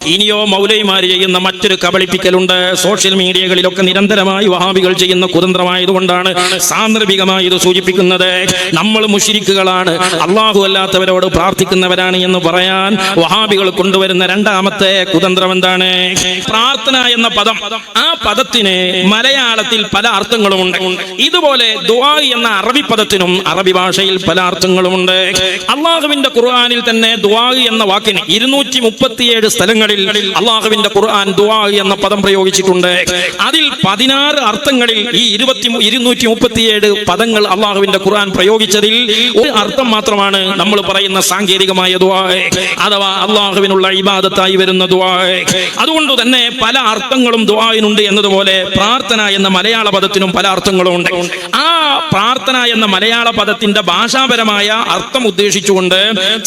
ഇനിയോ മൗലൈമാര് ചെയ്യുന്ന മറ്റൊരു കബളിപ്പിക്കലുണ്ട്. സോഷ്യൽ മീഡിയകളിലൊക്കെ നിരന്തരമായി വഹാബികൾ ചെയ്യുന്ന കുതന്ത്രമായതുകൊണ്ടാണ് സാന്ദർഭികമായി ഇത് സൂചിപ്പിക്കുന്നത്. നമ്മൾ മുശ്രിക്കുകളാണ്, അള്ളാഹു അല്ലാത്തവരോട് പ്രാർത്ഥിക്കുന്നവരാണ് എന്ന് പറയാൻ വഹാബികൾ കൊണ്ടുവരുന്ന രണ്ടാമത്തെ കുതന്ത്രം എന്താണ്? പ്രാർത്ഥന എന്ന പദം, ആ പദത്തിന് മലയാളത്തിൽ പല അർത്ഥങ്ങളുമുണ്ട്. ഇതുപോലെ ദുആ എന്ന അറബി പദത്തിനും അറബി ഭാഷയിൽ പല അർത്ഥങ്ങളുമുണ്ട്. അള്ളാഹുവിന്റെ ഖുർആനിൽ തന്നെ ദുആ എന്ന വാക്കിന് 237 സ്ഥലങ്ങളിൽ അള്ളാഹുവിന്റെ ഖുർആൻ ദുആ എന്ന പദം പ്രയോഗിച്ചിട്ടുണ്ട്. അതിൽ 16 അർത്ഥങ്ങളിൽ ഈ 237 പദങ്ങൾ അള്ളാഹുവിന്റെ ഖുർആൻ പ്രയോഗിച്ചതിൽ ഒരു അർത്ഥം മാത്രമാണ് നമ്മൾ പറയുന്ന സാങ്കേതികമായ ദുആ, അഥവാ അള്ളാഹുവിനുള്ള ഇബാദത്തായി വരുന്ന ദുആ. അതുകൊണ്ട് തന്നെ പല അർത്ഥങ്ങളും ദുആയിനുണ്ട് എന്നതുപോലെ പ്രാർത്ഥന എന്ന മലയാള പദത്തിനും പല അർത്ഥങ്ങളും ഉണ്ട്. ആ പ്രാർത്ഥന എന്ന മലയാള പദത്തിന്റെ ഭാഷാപരമായ അർത്ഥം ഉദ്ദേശിച്ചുകൊണ്ട്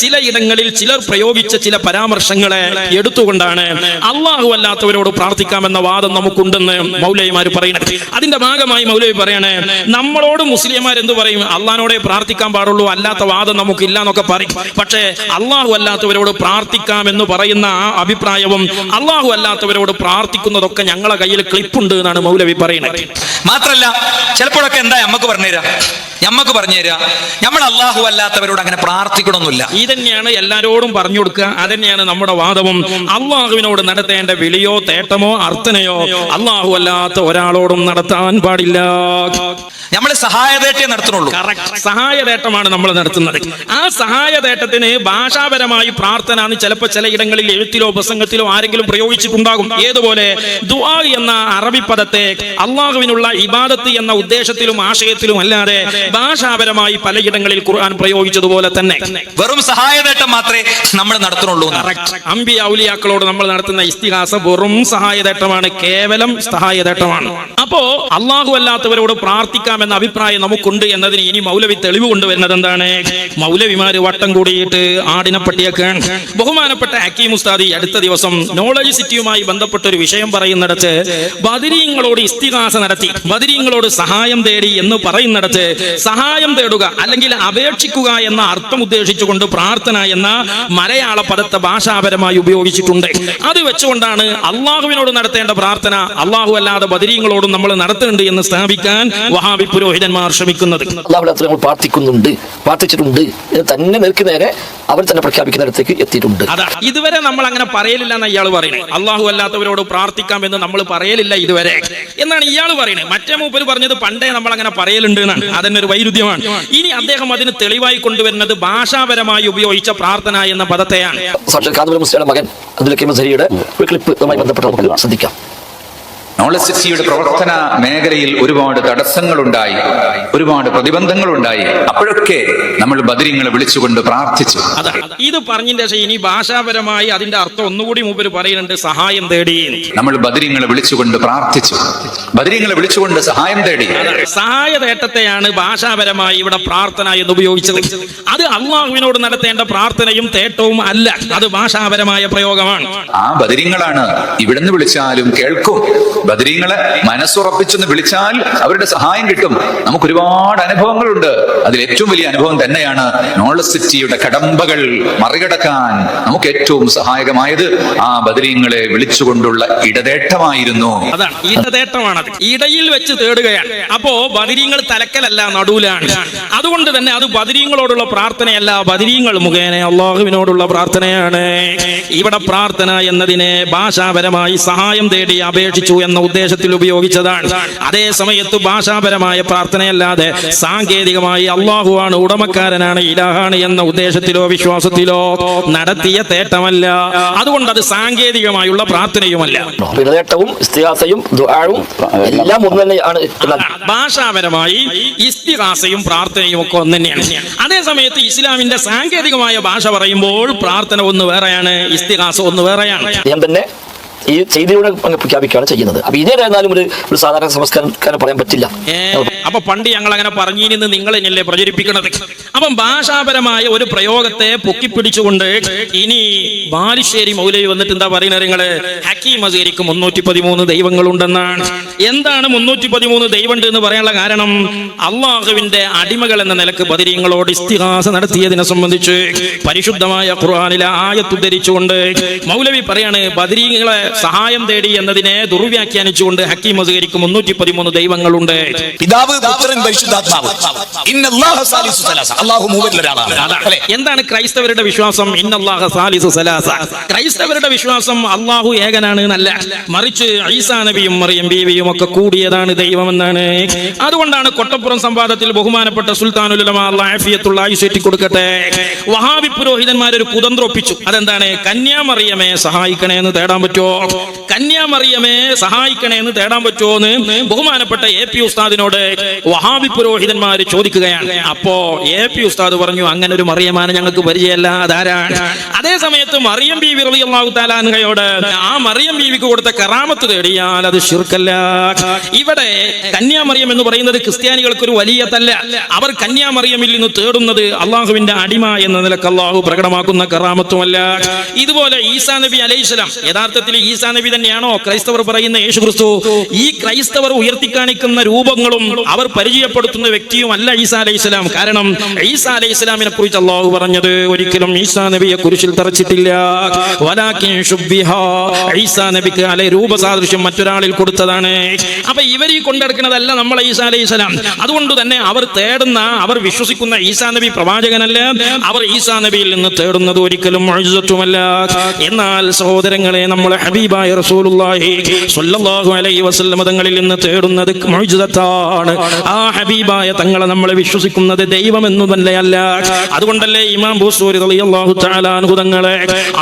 ചിലയിടങ്ങളിൽ ചിലർ പ്രയോഗിച്ച ചില പരാമർശങ്ങളെ എടുത്തുകൊണ്ടാണ് അള്ളാഹു അല്ലാത്തവരോട് പ്രാർത്ഥിക്കാമെന്ന വാദം നമുക്കുണ്ടെന്ന് മൗലവിമാർ പറയുന്നത്. അതിന്റെ ഭാഗമായി മൗലവി പറയാണ്, നമ്മളോട് മുസ്ലിംമാർ എന്ത് പറയും? അള്ളാഹിനോടെ പ്രാർത്ഥിക്കാൻ പാടുള്ളൂ, അല്ലാത്ത വാദം നമുക്കില്ല എന്നൊക്കെ പറയും. പക്ഷേ അള്ളാഹു അല്ലാത്തവരോട് പ്രാർത്ഥിക്കാമെന്ന് പറയുന്ന ആ അഭിപ്രായവും അള്ളാഹു അല്ലാത്തവരോട് പ്രാർത്ഥിക്കുന്നതൊക്കെ ഞങ്ങളെ കയ്യിൽ ക്ലിപ്പുണ്ട് എന്നാണ് മൗലവി പറയുന്നത്. മാത്രല്ല ചിലപ്പോഴൊക്കെ എന്താ നമുക്ക് പറഞ്ഞുതരാം, നമ്മൾ അള്ളാഹു അല്ലാത്തവരോട് അങ്ങനെ പ്രാർത്ഥിക്കണമെന്നില്ല. ഇതന്നെയാണ് എല്ലാരോടും പറഞ്ഞു കൊടുക്കുക. അതന്നെയാണ് നമ്മുടെ വാദവും. അള്ളാഹുവിനോട് നടത്തേണ്ട വിളിയോ തേട്ടമോ അർത്ഥനയോ അള്ളാഹു അല്ലാത്ത ഒരാളോടും നടത്താൻ പാടില്ല. നമ്മൾ സഹായതേട്ടേ നടത്തുന്നുള്ളൂ. സഹായതേട്ടമാണ് നമ്മൾ നടത്തുന്നത്. ആ സഹായതേട്ടത്തിന് ഭാഷാപരമായി പ്രാർത്ഥന എന്ന് ചിലപ്പോൾ ചിലയിടങ്ങളിൽ എഴുത്തിലോ പ്രസംഗത്തിലോ ആരെങ്കിലും പ്രയോഗിച്ചിട്ടുണ്ടാകും. ഏതുപോലെ ദുആ എന്ന അറബി പദത്തെ അള്ളാഹുവിനുള്ള ഇബാദത്ത് എന്ന ഉദ്ദേശത്തിലും ആശയത്തിലും അല്ലാതെ ഭാഷാപരമായി പലയിടങ്ങളിൽ ഖുർആൻ പ്രയോഗിച്ചതുപോലെ തന്നെ വെറും സഹായതേട്ടം മാത്രമേ നമ്മൾ നടത്തുന്നുള്ളൂ. അമ്പിയ ഔലിയാക്കളോട് നമ്മൾ നടത്തുന്ന ഇസ്തിഹാസ വെറും സഹായതേട്ടമാണ്, കേവലം സഹായതേട്ടമാണ്. അപ്പോ അള്ളാഹു അല്ലാത്തവരോട് പ്രാർത്ഥിക്കാമെന്ന അഭിപ്രായം നമുക്കുണ്ട് എന്നതിന് ഇനി മൗലവി തെളിവ് കൊണ്ടുവരുന്നത് എന്താണ്? മൗലവിമാര് വട്ടം കൂടിയിട്ട് ആടിനെ പട്ടിയൊക്കെയാണ്. ബഹുമാനപ്പെട്ട ഹക്കീം ഉസ്താദി അടുത്ത ദിവസം നോളജ് സിറ്റിയുമായി ബന്ധപ്പെട്ട ഒരു വിഷയം പറയുന്നിടത്ത് ബദരീങ്ങളോട് ഇസ്തിഹാസ നടത്തി, ബദരീങ്ങളോട് സഹായം തേടി എന്ന് പറയുന്നിടത്ത് സഹായം തേടുക അല്ലെങ്കിൽ അപേക്ഷിക്കുക എന്ന അർത്ഥം ഉദ്ദേശിച്ചുകൊണ്ട് പ്രാർത്ഥന എന്ന മലയാള പദത്തെ ഭാഷാപരമായി ഉപയോഗിച്ചിട്ടുണ്ട്. അത് വെച്ചുകൊണ്ടാണ് അള്ളാഹുവിനോട് നടത്തേണ്ട പ്രാർത്ഥന അള്ളാഹു അല്ലാതെ ബദരീങ്ങളോടും നമ്മൾ നടത്തുന്നുണ്ട് എന്ന് സ്ഥാപിക്കാൻ വഹാബി പുരോഹിതന്മാർ ശ്രമിക്കുന്നത്. അള്ളാഹു പ്രാർത്ഥിക്കുന്നുണ്ട്, പ്രാർത്ഥിച്ചിട്ടുണ്ട് എന്ന് തന്നെ നേർക്ക് നേരെ അവർ തന്നെ പ്രഖ്യാപിക്കുന്നിടത്തേക്ക് എത്തിയിട്ടുണ്ട്. അതാ ഇതുവരെ നമ്മൾ അങ്ങനെ പറയലില്ല എന്ന് ഇയാൾ പറയുന്നത്. അള്ളാഹു അല്ലാത്തവരോട് പ്രാർത്ഥിക്കാം എന്ന് നമ്മൾ പറയലില്ല ഇതുവരെ എന്നാണ് ഇയാൾ പറയുന്നത്. മറ്റേ മൂപ്പര് പറഞ്ഞത് പണ്ടേ നമ്മൾ അങ്ങനെ പറയലുണ്ട് എന്നാണ്. അതന്നെ ഒരു വൈരുദ്ധ്യമാണ്. ഇനി അദ്ദേഹം അതിന് തെളിവായി കൊണ്ടുവരുന്നത് ഭാഷാപരമായി ഉപയോഗിച്ച പ്രാർത്ഥന എന്ന പദത്തെയാണ്. മകൻ അബ്ദുൽ ഹക്കീം അസ്ഹരിയുടെ ഒരു ക്ലിപ്പുമായി ബന്ധപ്പെട്ട് നമുക്ക് ശ്രദ്ധിക്കാം. നോളജ് സിറ്റിയുടെ പ്രവർത്തന മേഖലയിൽ ഒരുപാട് തടസ്സങ്ങളുണ്ടായി, ഒരുപാട് പ്രതിബന്ധങ്ങളുണ്ടായി. അപ്പോഴൊക്കെ നമ്മൾ ബദരീങ്ങളെ വിളിച്ചുകൊണ്ട് പ്രാർത്ഥിച്ചു. ഇത് പറഞ്ഞതിന്റെ ശേഷം ഇനി ഭാഷാപരമായി അതിന്റെ അർത്ഥം ഒന്നുകൂടി മൂപ്പര് പറയുന്നുണ്ട്, സഹായം തേടി. നമ്മൾ ബദരീങ്ങളെ വിളിച്ചുകൊണ്ട് പ്രാർത്ഥിച്ചു, ബദരീങ്ങളെ വിളിച്ചുകൊണ്ട് സഹായം തേടി. സഹായ തേട്ടത്തെയാണ് ഭാഷാപരമായി ഇവിടെ പ്രാർത്ഥന എന്ന് ഉപയോഗിച്ചത്. അത് അള്ളാഹുവിനോട് നടത്തേണ്ട പ്രാർത്ഥനയും തേട്ടവും അല്ല, അത് ഭാഷാപരമായ പ്രയോഗമാണ്. ആ ബദരീങ്ങളാണ് ഇവിടുന്ന് വിളിച്ചാലും കേൾക്കും. ബദരീങ്ങളെ മനസ്സുറപ്പിച്ചെന്ന് വിളിച്ചാൽ അവരുടെ സഹായം കിട്ടും. നമുക്ക് ഒരുപാട് അനുഭവങ്ങളുണ്ട്. അതിൽ ഏറ്റവും വലിയ അനുഭവം തന്നെയാണ് നോളജ് സിറ്റിയുടെ കടമ്പകൾ മറികടക്കാൻ നമുക്ക് ഏറ്റവും സഹായകമായത് ആ ബദരീങ്ങളെ വിളിച്ചുകൊണ്ടുള്ള ഇടതേട്ടമായിരുന്നു. അതാണ് ഇടതേട്ടമാണത്, ഇടയിൽ വെച്ച് തേടുകയാണ്. അപ്പോ ബദരീങ്ങൾ തലക്കലല്ല, നടുവിലാണ്. അതുകൊണ്ട് തന്നെ അത് ബദരീങ്ങളോടുള്ള പ്രാർത്ഥനയല്ല, ബദരീങ്ങൾ മുഖേന അള്ളാഹുവിനോടുള്ള പ്രാർത്ഥനയാണ്. ഇവിടെ പ്രാർത്ഥന എന്നതിനെ ഭാഷാപരമായി സഹായം തേടി അപേക്ഷിച്ചു എന്ന ഉദ്ദേശത്തിൽ ഉപയോഗിച്ചതാണ്. അതേ സമയത്ത് ഭാഷാപരമായ പ്രാർത്ഥനയല്ലാതെ സാങ്കേതികമായി അള്ളാഹുവാണ് ഉടമക്കാരനാണ്, ഇലാഹാണ് എന്ന ഉദ്ദേശത്തിലോ വിശ്വാസത്തിലോ നടത്തിയ തേട്ടമല്ല. അതുകൊണ്ട് അത് സാങ്കേതികമായുള്ള പ്രാർത്ഥനയുമല്ല. ഭാഷാപരമായി ഇസ്തിഗാസയും പ്രാർത്ഥനയും ഒക്കെ ഒന്ന് തന്നെയാണ്. അതേ സമയത്ത് ഇസ്ലാമിന്റെ സാങ്കേതികമായ ഭാഷ പറയുമ്പോൾ പ്രാർത്ഥന ഒന്ന് വേറെയാണ്, ഇസ്തിഗാസ ഒന്ന് വേറെയാണ്. തന്നെ ഈ ചെയ്തിയിലൂടെ അങ്ങ് പ്രഖ്യാപിക്കുകയാണ് ചെയ്യുന്നത്. അപ്പൊ ഇതേതായാലും ഒരു സാധാരണ സംസ്കാരം പറയാൻ പറ്റില്ല. അപ്പൊ പണ്ട് ഞങ്ങൾ അങ്ങനെ പറഞ്ഞിരുന്ന് നിങ്ങൾ എന്നല്ലേ പ്രചരിപ്പിക്കണത്. അപ്പം ഭാഷാപരമായ ഒരു പ്രയോഗത്തെ പൊക്കിപ്പിടിച്ചുകൊണ്ട് ഇനി ബാലുശ്ശേരി മൗലവി വന്നിട്ട് എന്താ പറയുന്നത്? നിങ്ങള് ഹക്കീം അസീരിക്ക് 313 ദൈവങ്ങളുണ്ടെന്നാണ്. എന്താണ് 313 ദൈവമുണ്ട് എന്ന് പറയാനുള്ള കാരണം? അള്ളാഹുവിന്റെ അടിമകൾ എന്ന നിലക്ക് ബദരീങ്ങളോട് ഇസ്തിഹാസ നടത്തിയതിനെ സംബന്ധിച്ച് പരിശുദ്ധമായ ഖുർആനിലെ ആയത്ത് ഉദ്ധരിച്ചുകൊണ്ട് മൗലവി പറയാണ്, ബദരീങ്ങളെ സഹായം തേടി എന്നതിനെ ദുർവ്യാഖ്യാനിച്ചുകൊണ്ട് ഹക്കീം അസീരിക്ക് 313 ദൈവങ്ങളുണ്ട്. പിതാവ്, പുത്രൻ, പരിശുദ്ധാത്മാവ്. ഇന്നല്ലാഹ സാലിസു സലാസ. അല്ലാഹു മൂവരിൽ ഒരാളാണ്. എന്താണ് ക്രൈസ്തവരുടെ വിശ്വാസം? ഇന്നല്ലാഹ സാലിസു സലാസ. ക്രൈസ്തവരുടെ വിശ്വാസം അല്ലാഹു ഏകനാണ് എന്നല്ല, മറിച്ച് ഈസാ നബിയും മറിയം ബീവിയും ഒക്കെ കൂടിയതാണ് ദൈവമെന്നാണ്. അതുകൊണ്ടാണ് കൊട്ടപ്പുറം സംവാദത്തിൽ ബഹുമാനപ്പെട്ട സുൽത്താനുൽ ഉലമ അല്ലാഹു ആഫിയത്തുള്ള ആയുസ്സേറ്റി കൊടുക്കട്ടെ, വഹാബി പുരോഹിതന്മാർ ഒരു കുതന്ത്രം ഒപ്പിച്ചു. അതെന്താണ്? കന്യാമറിയമേ സഹായിക്കണേ എന്ന് തേടാൻ പറ്റുമോ? കന്യാമറിയമേ സഹായിക്കണേ എന്ന് തേടാൻ പറ്റുമോ എന്ന് ബഹുമാനപ്പെട്ട AP ഉസ്താദിനോട് വഹാബി പുരോഹിതന്മാര് ചോദിക്കുകയാണ്. അപ്പോ AP ഉസ്താദ് പറഞ്ഞു, അങ്ങനെ ഒരു മറിയമാണ് ഞങ്ങൾക്ക് പരിചയമല്ല, അതാരാണ്? അതേ സമയത്ത് മറിയം ബീവി റളിയല്ലാഹു തആല അൻഹയോട് ആ മറിയം ബീവിക്ക് കൊടുത്ത കറാമത്ത് തേടിയാൽ അത് ശിർക്കല്ല. ഇവിടെ കന്യാമറിയം എന്ന് പറയുന്നത് ക്രിസ്ത്യാനികൾക്ക് ഒരു വലിയ തല്ല. അവർ കന്യാമറിയമിൽ നിന്ന് തേടുന്നത് അള്ളാഹുവിന്റെ അടിമ എന്ന നിലക്ക് അള്ളാഹു പ്രകടമാക്കുന്ന കറാമത്തുമല്ല. ഇതുപോലെ ഈസാ നബി അലൈഹിസ്സലാം, യഥാർത്ഥത്തിൽ ഈസാ നബി തന്നെയാണോ ക്രൈസ്തവർ പറയുന്ന യേശു ക്രിസ്തു? ഈ ക്രൈസ്തവർ ഉയർത്തിക്കാണിക്കുന്ന രൂപങ്ങളും അവർ പരിചയപ്പെടുത്തുന്ന വ്യക്തിയും അല്ല ഈസാ അലൈഹിസ്സലാം. കാരണം ഈസാ അലൈഹിസ്സലാമിനെ കുറിച്ച് അള്ളാഹു പറഞ്ഞത് ഒരിക്കലും ഈസാ നബിയെ കുരിശിൽ തറച്ചിട്ടില്ല. വലാകിൻ ശുബ്ബിഹ, ഈസാ നബിക്ക് അല്ലെ രൂപസാദൃശ്യം മറ്റൊരാളിൽ കൊടുത്തതാണ്. അപ്പൊ ഇവരീ കൊണ്ടെടുക്കുന്നതല്ല നമ്മളെ ഈസാ അലൈഹിസ്സലാം. അതുകൊണ്ട് തന്നെ അവർ തേടുന്ന, അവർ വിശ്വസിക്കുന്ന ഈസാ നബി പ്രവാചകനല്ല. അവർ ഈസാ നബിയിൽ നിന്ന് തേടുന്നത് ഒരിക്കലും മുഅ്ജിസത്തുമല്ല. എന്നാൽ സഹോദരങ്ങളെ, നമ്മളെ ഹബീബായ റസൂലുള്ളാഹി സ്വല്ലല്ലാഹു അലൈഹി വസല്ലം തങ്ങളിൽ നിന്ന് തേടുന്നത് മുഅ്ജിസത്താണ്. ആ ഹബീബായ തങ്ങളെ നമ്മൾ വിശ്വസിക്കുന്നത് ദൈവമെന്നു തന്നെയല്ല. അതുകൊണ്ടല്ലേ ഇമാം ബൂസൂരി റളിയല്ലാഹു തആല അൻഹു തങ്ങളെ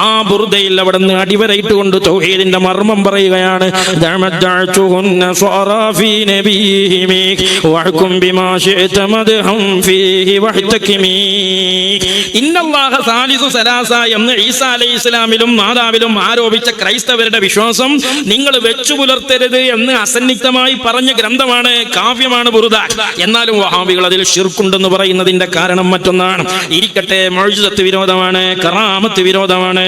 ആ ബുർദയിൽ അവിടെ നിന്ന് അടിവരയിട്ടുകൊണ്ട് തൗഹീദിന്റെ മർമ്മം പറയുകയാണ്. ദഅമദഅതുഹുന്ന സ്വറാഫി നബീഹിമി വഹകും ബിമാ ശിഅത മദ്ഹം ഫീഹി വഹ്തകിമി. ഇന്നല്ലാഹ സാലിസു സലാസ എന്ന് ഈസാ അലൈഹിസ്സലാമിലും മാതാവിലും ആരോപിച്ച ക്രൈസ്തവരുടെ വിശ്വാസം നിങ്ങൾ വെച്ചു പുലർത്തരുത് എന്ന് അസന്നിഗ്ധമായി പറഞ്ഞ ഗ്രന്ഥമാണ്, കാവ്യമാണ് ബുർദ. എന്നാലും വഹാബികൾ അതിൽ ശിർക്കുണ്ടെന്ന് പറയുന്നതിന്റെ കാരണം മറ്റൊന്നാണ്. ഇരിക്കട്ടെ, മുഅ്ജിസത്ത് വിരോധമാണ്, കറാമത്ത് വിരോധമാണ്.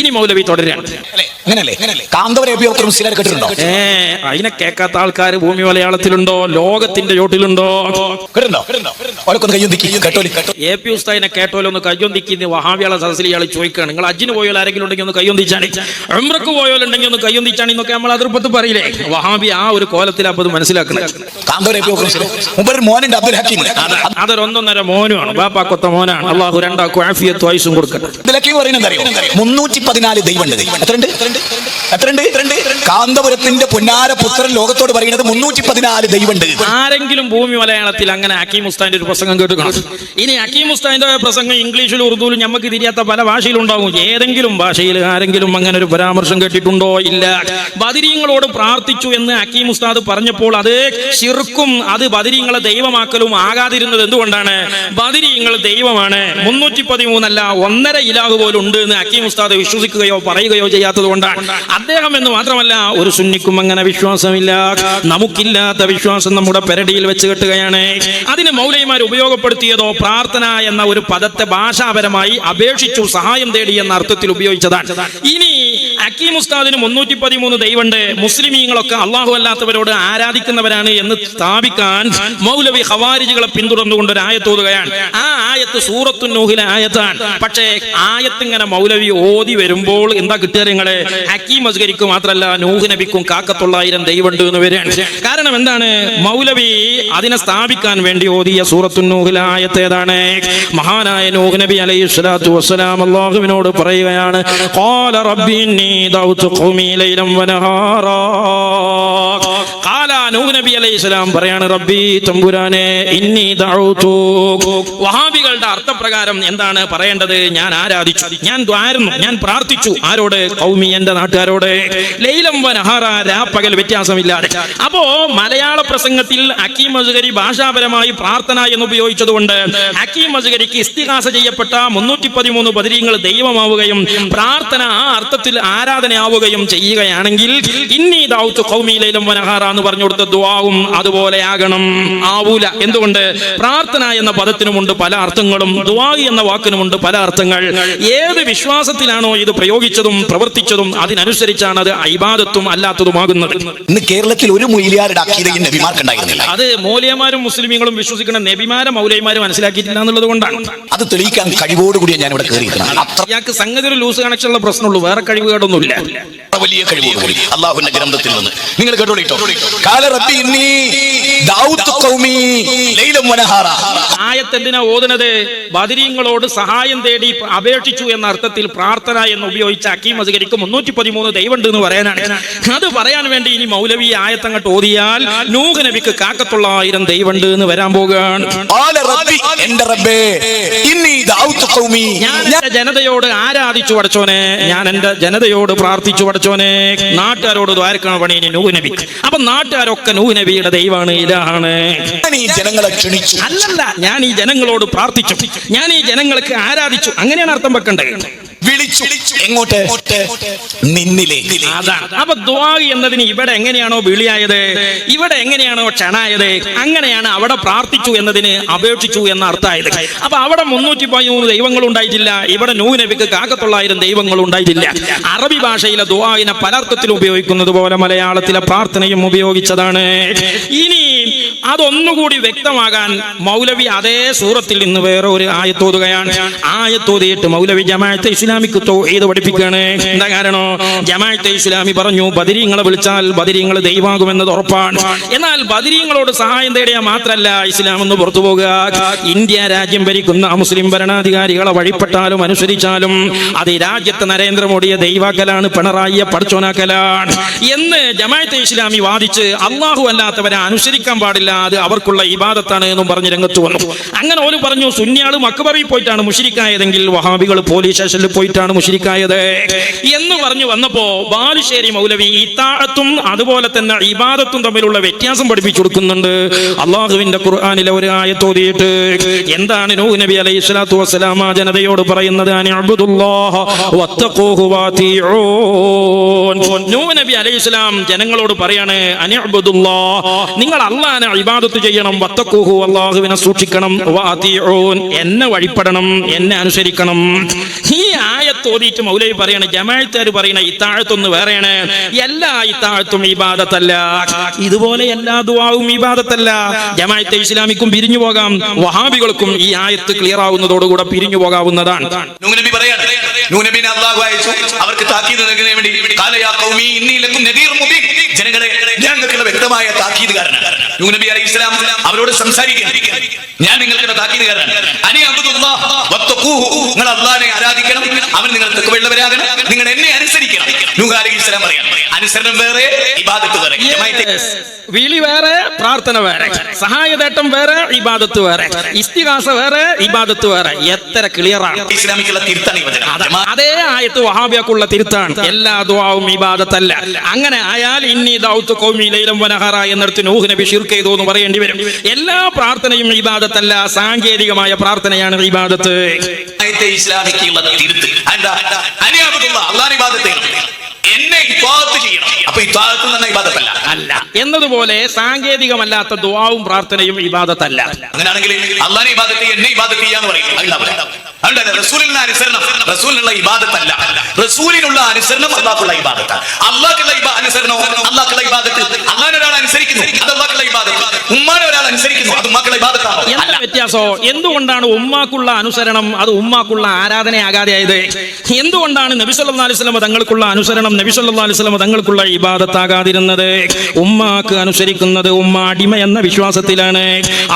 ഇനി മൗലവി തുടരാണ്. അതിനെ കേൾക്കാത്ത ആൾക്കാർ ഭൂമി മലയാളത്തിലുണ്ടോ, ലോകത്തിന്റെ ചോട്ടിലുണ്ടോ? AP ഉസ്താദിനെ കേട്ടോലോ ഒന്ന് കയ്യൊന്തിക്കുന്ന വഹാബികളെ സദസ്സിൽ ഇയാൾ ചോദിക്കുകയാണ്, നിങ്ങൾ ഹജ്ജിന് പോയാൽ ആരെങ്കിലും ഉണ്ടെങ്കിൽ ഒന്ന് കയ്യൊന്തിച്ചാണ്, ഉംറക്ക് പോയാലുണ്ടെങ്കിൽ ഒന്ന് കയ്യൊന്തിച്ചാണ് എന്നൊക്കെ നമ്മൾ അതിർപ്പത്ത് പറയില്ലേ? വഹാബി ആ ഒരു കോലത്തിൽ അപ്പൊ മനസ്സിലാക്കുന്നത്. അതൊരൊന്നൊന്നര മോനുമാണ്, ബാപ്പാക്കൊത്ത മോനാണ്. അള്ളാഹു രണ്ടാക്കും ആഫിയത്തും ആയുസ്സും കൊടുക്കട്ടെ. 314 ദൈവമുണ്ട്. എത്രണ്ട്? കാന്തപുരത്തിന്റെ പൊന്നാര പുത്രൻ ലോകത്തോട് പറയുന്നത് 314 ദൈവമുണ്ട്. ആരെങ്കിലും ഭൂമി മലയാളത്തിൽ അങ്ങനെ ഹക്കീം ഉസ്താദിന്റെ ഒരു പ്രസംഗം കേട്ട് കാണും. ഇനി ഹക്കീം ഉസ്താദിന്റെ പ്രസംഗം ഇംഗ്ലീഷിലും ഉറുദുവിലും നമുക്ക് തിരിയാത്ത പല ഭാഷയിലുണ്ടാവും. ഏതെങ്കിലും ഭാഷയിൽ ആരെങ്കിലും അങ്ങനെ ഒരു പരാമർശം കേട്ടിട്ടുണ്ടോ? ഇല്ല. ബദരീങ്ങളോട് പ്രാർത്ഥിച്ചു എന്ന് ഹക്കീം ഉസ്താദ് പറഞ്ഞപ്പോൾ അത് ശിർക്കും, അത് ബദരീങ്ങളെ ദൈവമാക്കലും ആകാതിരുന്നത് എന്തുകൊണ്ടാണ്? ബദരീങ്ങൾ ദൈവമാണ്, 313 അല്ല 1.5 ഇലാഹ് പോലും ഉണ്ട് എന്ന് ഹക്കീം ഉസ്താദ് വിശ്വസിക്കുകയോ പറയുകയോ ചെയ്യാത്തത് കൊണ്ടാണ്. അദ്ദേഹം എന്ന് മാത്രമല്ല ഒരു സുന്നിക്കും അങ്ങനെ വിശ്വാസമില്ല. നമുക്കില്ലാത്ത വിശ്വാസം നമ്മുടെ പെരടിയിൽ വെച്ച് കെട്ടുകയാണ്. അതിന് മൗലവിമാർ ഉപയോഗപ്പെടുത്തിയതോ പ്രാർത്ഥന എന്ന ഒരു പദത്തെ ഭാഷാപരമായി അപേക്ഷിച്ചു സഹായം തേടി എന്ന അർത്ഥത്തിൽ ഉപയോഗിച്ചതാണ്. ഇനി ഹക്കീം ഉസ്താദിന് 313 ദൈവമുണ്ട്, മുസ്ലിമീങ്ങളൊക്കെ അള്ളാഹു അല്ലാത്തവരോട് ആരാധിക്കുന്നവരാണ് എന്ന് സ്ഥാപിക്കാൻ മൗലവി ഖവാരിജികളെ പിന്തുടർന്നുകൊണ്ട് ഒരു ആയത്ത് ഓതുകയാണ്. ആ ആയത്ത് സൂറത്തുൻ നൂഹിലെ ആയത്താണ്. പക്ഷേ ആയത്ത് ഇങ്ങനെ മൗലവി ഓതി വരുമ്പോൾ എന്താ കിട്ടുക? നിങ്ങളെ ഹക്കീം അസ്ഗരിക്ക് മാത്രമല്ല നൂഹ് നബിക്കും 900 ദൈവമുണ്ട് എന്ന് വരികയാണ്. കാരണം എന്താണ്? മൗലവി അതിനെ സ്ഥാപിക്കാൻ വേണ്ടി ഓതിയ സൂറത്തുൻ നൂഹിലെ ആയത്ത് ഏതാണ്? മഹാനായ നൂഹ് നബി അലൈഹി സ്വലാത്തു വസ്സലാം അല്ലാഹുവിനോട് പറയുകയാണ്, ഖാല റബ്ബി ഇന്നി ദഅവ്തു ഖൗമി ലൈലൻ വനഹാറാ. ഖാല നൂഹ് നബി അലൈഹിസ്സലാം പറയാണ് റബ്ബി തമ്പുരാനെ ഇന്നി ദഅഉതു. വഹാബികളുടെ അർത്ഥപ്രകാരം എന്താണ് പറയേണ്ടത്? ഞാൻ ആരാധിച്ചു, ഞാൻ ദ്വാരുന്നു, ഞാൻ പ്രാർത്ഥിച്ചു. ആരോട്? ഖൗമി, എന്റെ നാട്ടുകാരോട്. ലൈലം വനഹാറ, രാപ്പകൽ വ്യത്യാസമില്ലാതെ. അപ്പോ മലയാള പ്രസംഗത്തിൽ ഹക്കീം അസ്ഗരി ഭാഷാപരമായി പ്രാർത്ഥന എന്ന് ഉപയോഗിച്ചതുകൊണ്ട് ഹക്കീം അസ്ഗരിക്ക് ഇസ്തിഗാസ ചെയ്യപ്പെട്ട 313 ബദരീങ്ങൾ ദൈവമാവുകയും പ്രാർത്ഥന ആ അർത്ഥത്തിൽ ആരാധനയാവുകയും ചെയ്യുകയാണെങ്കിൽ ഇന്നി ദഅഉതു ഖൗമി ലൈലം വനഹാറ എന്ന് പറഞ്ഞു കൊടുത്ത ദുആവും അതുപോലെ ആകണം. ആവൂല. എന്തുകൊണ്ട്? പ്രാർത്ഥന എന്ന പദത്തിനുമുണ്ട് പല അർത്ഥങ്ങളും, ദുആ എന്ന വാക്കിനുമുണ്ട് പല അർത്ഥങ്ങൾ. ഏത് വിശ്വാസത്തിലാണോ ഇത് പ്രയോഗിച്ചതും പ്രവർത്തിച്ചതും അതിനനുസരിച്ചാണ് അത് ഇബാദത്തും അല്ലാത്തതുമാകുന്നത്. ഇന്ന് കേരളത്തിൽ ഒരു മൊയ്ലിയാരുടെ അഖീദയും നബിമാർക്കുണ്ടായിരുന്നില്ല. അത് മൗലവിമാരും മുസ്ലിമീങ്ങളും വിശ്വസിക്കുന്ന നബിമാരെ മൗലവിമാരും മനസ്സിലാക്കിയിട്ടില്ല എന്നുള്ളത് കൊണ്ടാണ്. അത് തെളിയിക്കാൻ കഴിവോടുകൂടിയാണ് ഞാൻ ഇവിടെ കയറിയിരിക്കുന്നത്. അത്ര ഇയാൾക്ക് സംഗതി ഒരു ലൂസ് കണക്ഷനുള്ള പ്രശ്നമുള്ളൂ, വേറെ കഴിവുകേടൊന്നുമില്ല. വലിയ കഴിവോടുകൂടി അള്ളാഹുവിന്റെ ഗ്രന്ഥത്തിൽ നിന്ന് നിങ്ങൾ കേട്ടോളിട്ടോ. ഖാല റബ്ബി ഇന്നി ദഅഉതു ഖൗമി ലൈലം വനഹാറ. ആയത്ത് എന്തിനാ ഓതുന്നത്? ബദരീങ്ങളോട് സഹായം തേടി അപേക്ഷിച്ചു എന്ന അർത്ഥത്തിൽ പ്രാർത്ഥന എന്ന് ഉപയോഗിച്ച ഹക്കീം അസ്ഗരിക്ക് 313 ദൈവമുണ്ട് എന്ന് പറയാനാണ്. അത് പറയാൻ വേണ്ടി ഇനി മൗലവി ആയത്തങ്ങോട്ട് ഓതിയാൽ നൂഹ് നബിക്ക് 1,000 ദൈവമുണ്ട് എന്ന് വരാൻ പോകുകയാണ്. ഖാല റബ്ബി, എന്റെ റബ്ബേ, ഇന്നി ദഅഉതു ഖൗമി, ഞാൻ എന്റെ ജനതയോട് ആരാധിച്ചു പടച്ചോനെ, ഞാൻ എന്റെ ജനതയോട് പ്രാർത്ഥിച്ചു പടച്ചോനെ. നാട്ടുകാരോട് ദ്വാരക്കാണ് പണി ഇനി നൂഹ് നബി. അപ്പൊ നാട്ടുകാരൊക്കെ നൂഹ് നബിയുടെ ദൈവമാണ്, ഇലാഹാണ്. ഈ ജനങ്ങളെ ക്ഷണിച്ചു. അല്ലല്ല, ഞാൻ ഈ ജനങ്ങളോട് പ്രാർത്ഥിച്ചു, ഞാൻ ഈ ജനങ്ങൾക്ക് ആരാധിച്ചു, അങ്ങനെയാണ് അർത്ഥം വെക്കേണ്ടത്. വിളിച്ചു. എങ്ങോട്ട്? നിന്നിലേക്ക്. അതാണ്. അപ്പൊ ദുആ എന്നതിന് ഇവിടെ എങ്ങനെയാണോ വിളിയായത്, ഇവിടെ എങ്ങനെയാണോ ക്ഷണായത്, അങ്ങനെയാണ് അവിടെ പ്രാർത്ഥിച്ചു എന്നതിന് അപേക്ഷിച്ചു എന്ന അർത്ഥമായത്. അപ്പൊ അവിടെ 313 ദൈവങ്ങൾ ഉണ്ടായിട്ടില്ല, ഇവിടെ നൂഹ് നബിക്ക് 1,000 ദൈവങ്ങൾ ഉണ്ടായിട്ടില്ല. അറബി ഭാഷയിലെ ദുആഇനെ പലർത്ഥത്തിൽ ഉപയോഗിക്കുന്നത് പോലെ മലയാളത്തിലെ പ്രാർത്ഥനയും ഉപയോഗിച്ചതാണ്. ഇനി അതൊന്നുകൂടി വ്യക്തമാകാൻ മൗലവി അതേ സൂറത്തിൽ നിന്ന് വേറെ ഒരു ആയത്തോതുകയാണ്. ആയത്തോതിയിട്ട് മൗലവി ജമാഅത്തെ ഇസ്ലാമിക്ക് തൗഹീദ് പഠിപ്പിക്കുകയാണ്. എന്താ കാരണം? ജമാഅത്തെ ഇസ്ലാമി പറഞ്ഞു ബദരീങ്ങളെ വിളിച്ചാൽ ബദരീങ്ങൾ ദൈവമാകുമെന്നത് ഉറപ്പാണ്. എന്നാൽ ബദരീങ്ങളോട് സഹായം തേടിയാൽ മാത്രമല്ല ഇസ്ലാം എന്ന് പുറത്തു പോകുക. ഇന്ത്യ രാജ്യം ഭരിക്കുന്ന മുസ്ലിം ഭരണാധികാരികളെ വഴിപ്പെട്ടാലും അനുസരിച്ചാലും അത് ഈ രാജ്യത്തെ നരേന്ദ്രമോദിയെ ദൈവാക്കലാണ്, പിണറായിയെ പടച്ചോനാക്കലാണ് എന്ന് ജമാഅത്തെ ഇസ്ലാമി വാദിച്ച് അള്ളാഹു അല്ലാത്തവരെ അനുസരിക്കാൻ പാടില്ല, അത് അവർക്കുള്ള ഇബാദത്താണ് എന്നും പറഞ്ഞ് രംഗത്ത് വന്നു. അങ്ങനെ ഓര് പറഞ്ഞു സുന്നിയാള് മക്ബറിൽ പോയിട്ടാണ് മുശ്രിക്കായതെങ്കിൽ വഹാബികൾ പോലീസ് സ്റ്റേഷനിൽ പോയിട്ടാണ് മുശ്രിക്കായത് എന്ന് പറഞ്ഞു വന്നപ്പോ ബാലുശ്ശേരി മൗലവി ഇത്താഅത്തും അതുപോലെ തന്നെ ഇബാദത്തും തമ്മിലുള്ള വ്യത്യാസം പഠിപ്പിച്ചു കൊടുക്കുന്നുണ്ട്. അള്ളാഹുവിന്റെ ഖുർആനിലെ ഒരു ആയത്ത് ഓതിയിട്ട് എന്താണ് നൂഹ് നബി അലൈഹി സ്വലാത്തു വസ്സലാം ആ ജനതയോട് പറയുന്നത്? അനിഅ്ബുദുല്ലാഹ വത്തഖൂഹു വഅതീഊൻ. നൂഹ് നബി അലൈഹി സ്വലാം ജനങ്ങളോട് പറയാണ് അനിഅ്ബുദുല്ലാഹ, നിങ്ങൾ അല്ലാഹുവിനെ ഇബാദത്ത് ചെയ്യണം, വത്തഖൂഹു, അല്ലാഹുവിനെ സൂക്ഷിക്കണം, വഅതീഊൻ, എന്നെ വഴിപ്പെടണം, എന്നെ അനുസരിക്കണം. ഈ ആയത്ത് ഓതിയിട്ട് മൗലവി പറയാണ് ജമാഅത്തുകാർ പറയണ ഇത്താഅത്തൊന്ന് വേറെയാണ്, എല്ലാ ഇത്താഅത്തും ഇബാദത്തല്ല, ഇതുപോലെ എല്ലാ ദുആവും ഇബാദത്തല്ല. ജമാഅത്തെ ഇസ്ലാമിക്കും പിരിഞ്ഞു പോകാം, വഹാബികൾക്കും ഈ ആയത്ത് ക്ലിയർ ആവുന്നതോടുകൂടെ പിരിഞ്ഞു പോകാവുന്നതാണ്. നൂഹ് നബി പറയാണ്, നൂഹ് നബിനെ അല്ലാഹു അയച്ചു അവർക്ക് താക്കീത് നൽകുന്നതിന് വേണ്ടി. ഖാല യാ ഖൗമി ഇന്നി ലക്കും നദീർ മുബീൻ, ജനങ്ങളെ ഞാൻ നിങ്ങൾക്കുള്ള വ്യക്തമായ താക്കീതുകാരനാണ്. നൂഹ് നബി അലൈഹിസ്സലാം അവരോട് സംസാരിക്കുകയാണ്, ഞാൻ നിങ്ങൾക്കുള്ള താക്കീതുകാരനാണ്. അനി അബ്ദുല്ലാഹ് വത്തഖൂഹു, നിങ്ങൾ അല്ലാഹുവിനെ ആരാധിക്കണം, അവൻ നിങ്ങൾ തഖ്വയുള്ളവരാകണം, നിങ്ങൾ എന്നെ അനുസരിക്കണം. നൂഹ് അലൈഹിസ്സലാം പറയാണ് അനുസരണം വേറെ, ഇബാദത്ത് വേറെ. വിളി വേറെ, പ്രാർത്ഥന വേറെ, സഹായതേട്ടം വേറെ, ഇബാദത്ത് വേറെ, ഇസ്തിഗാസ വേറെ, ഇബാദത്ത് വേറെ. എത്ര ക്ലിയറാണ്. ഇസ്ലാമിക്കുള്ള തിരുത്താണ് ഈ വചനം. അതേ ആയത്ത് വഹാബിയക്കുള്ള തിരുത്താണ്. എല്ലാ ദുആവും ഇബാദത്തല്ല. അങ്ങനെ ആയാൽ ഇന്നി ദഅഉതു ഖൗമി ലൈലം വനഹാറ എന്നിടത്ത് നൂഹ് നബി ശിർക്ക് ചെയ്തു എന്ന് പറയേണ്ടി വരും. എല്ലാ പ്രാർത്ഥനയും ഇബാദത്തല്ല, സാങ്കേതികമായ പ്രാർത്ഥനയാണ് ഇബാദത്ത്. ഇസ്ലാമിക്കുള്ള തിരുത്ത് എന്താ? അല്ലാഹുവിനെ ഇബാദത്ത് ചെയ്യണം, എന്നെ ഇബാദത്ത് ചെയ്യണം. അപ്പൊ ഇബാദത്ത് തന്നെ ഇബാദത്തല്ല അല്ല എന്നതുപോലെ സാങ്കേതികമല്ലാത്ത ദുആവും പ്രാർത്ഥനയും ഇബാദത്തല്ല. അങ്ങനെയാണെങ്കിൽ അല്ലാഹുവിനെ ഇബാദത്ത് ചെയ്യ, എന്നെ ഇബാദത്ത് ചെയ്യാന്ന് പറയും. റസൂലിനുള്ള അനുസരണം റസൂലിനുള്ള ഇബാദത്തല്ല, റസൂലിനുള്ള അനുസരണം അല്ലാഹുള്ള ഇബാദത്താണ്. അല്ലാഹുള്ള അനുസരണം അല്ലാഹുള്ള ഇബാദത്ത്. അല്ലാഹുവിനെ ഒരാൾ അനുസരിക്കുന്നു, അത് അല്ലാഹുള്ള ഇബാദത്ത്. ഉമ്മാനെ ഒരാൾ അനുസരിക്കുന്നു, അത് അത് ഉമ്മാക്കളെ ഇബാദത്താണോ? എന്താ വ്യത്യാസോ? എന്തുകൊണ്ടാണ് ഉമ്മാക്കുള്ള അനുസരണം അത് ഉമ്മാക്കുള്ള ആരാധനയാകാതെയായത്? എന്തുകൊണ്ടാണ് നബി സല്ലല്ലാഹു അലൈഹി വസല്ലം തങ്ങൾക്കുള്ള അനുസരണം നബി സല്ലല്ലാഹു അലൈഹി വസല്ലം തങ്ങൾക്കുള്ള ഇബാദത്താകാതിരുന്നത്? ഉമ്മാക്ക് അനുസരിക്കുന്നത് ഉമ്മ അടിമ എന്ന വിശ്വാസത്തിലാണ്.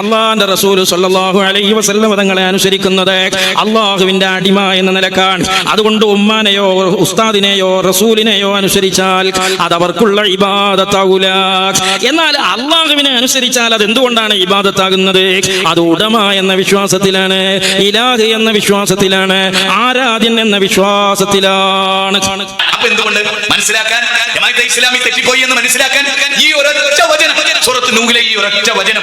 അള്ളാഹുവിന്റെ റസൂൽ സല്ലല്ലാഹു അലൈഹി വസല്ലം തങ്ങളെ അനുസരിക്കുന്നത് അള്ളാഹുവിന്റെ അടിമ എന്ന നിലക്കാണ്. അതുകൊണ്ട് ഉമ്മാനെയോ ഉസ്താദിനെയോ റസൂലിനെയോ അനുസരിച്ചാൽ അത് അവർക്കുള്ള ഇബാദത്താകൂല. എന്നാൽ അള്ളാഹുവിനെ അനുസരിച്ചാൽ അത് എന്തുകൊണ്ടാണ് ഇബാദത്താകുന്നത്? അത് ഉടമ എന്ന വിശ്വാസത്തിലാണ്, ഇലാഹ് എന്ന വിശ്വാസത്തിലാണ്, ആരാധ്യൻ എന്ന വിശ്വാസത്തിലാണ്. അപ്പൊ എന്തുകൊണ്ട് മനസ്സിലാക്കാൻ ജമാഅത്തെ ഇസ്ലാമി തെറ്റിപ്പോയി എന്ന് മനസ്സിലാക്കാൻ ഈ ഒരൊറ്റ വചനം, സൂറത്ത് നൂഹിലെ ഈ ഒരൊറ്റ വചനം,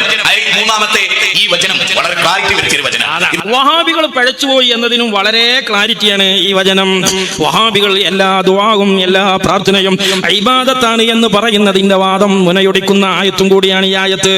മൂന്നാമത്തെ ഈ വചനം വളരെ ക്ലാരിറ്റി വരുത്തിയ വചനം. വഹാബികൾ പഴച്ചുപോയി എന്നതിനും വളരെ ക്ലാരിറ്റിയാണ് ഈ വചനം. വഹാബികൾ എല്ലാ ദുആവും എല്ലാ പ്രാർത്ഥനയും ഇബാദത്താണ് എന്ന് പറയുന്നതിന്റെ വാദം മുനയൊടിക്കുന്ന ആയത്തും കൂടിയാണ് ഈ ആയത്ത്.